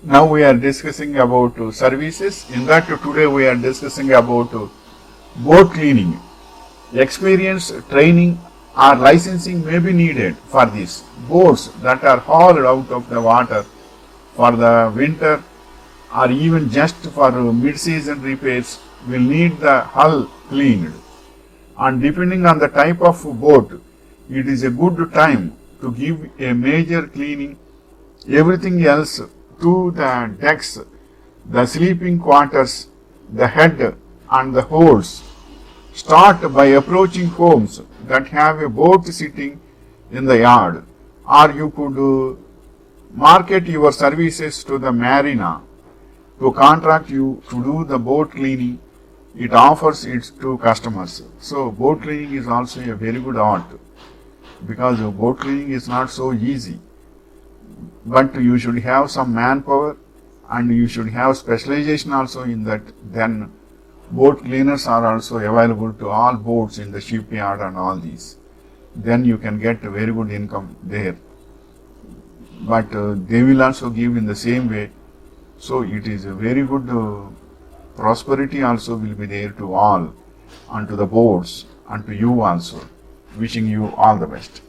Now we are discussing about services. In that today we are discussing about boat cleaning. Experience, training or licensing may be needed for this. Boats that are hauled out of the water for the winter or even just for mid-season repairs will need the hull cleaned. And depending on the type of boat, it is a good time to give a major cleaning. Everything else to the decks, the sleeping quarters, the head and the holds. Start by approaching homes that have a boat sitting in the yard, or you could market your services to the marina to contract you to do the boat cleaning. It offers it to customers. So boat cleaning is also a very good art, because boat cleaning is not so easy. But you should have some manpower and you should have specialization also in that. Then boat cleaners are also available to all boats in the shipyard and all these. Then you can get a very good income there. But they will also give in the same way. So it is a very good prosperity also will be there to all, and to the boats and to you also. Wishing you all the best.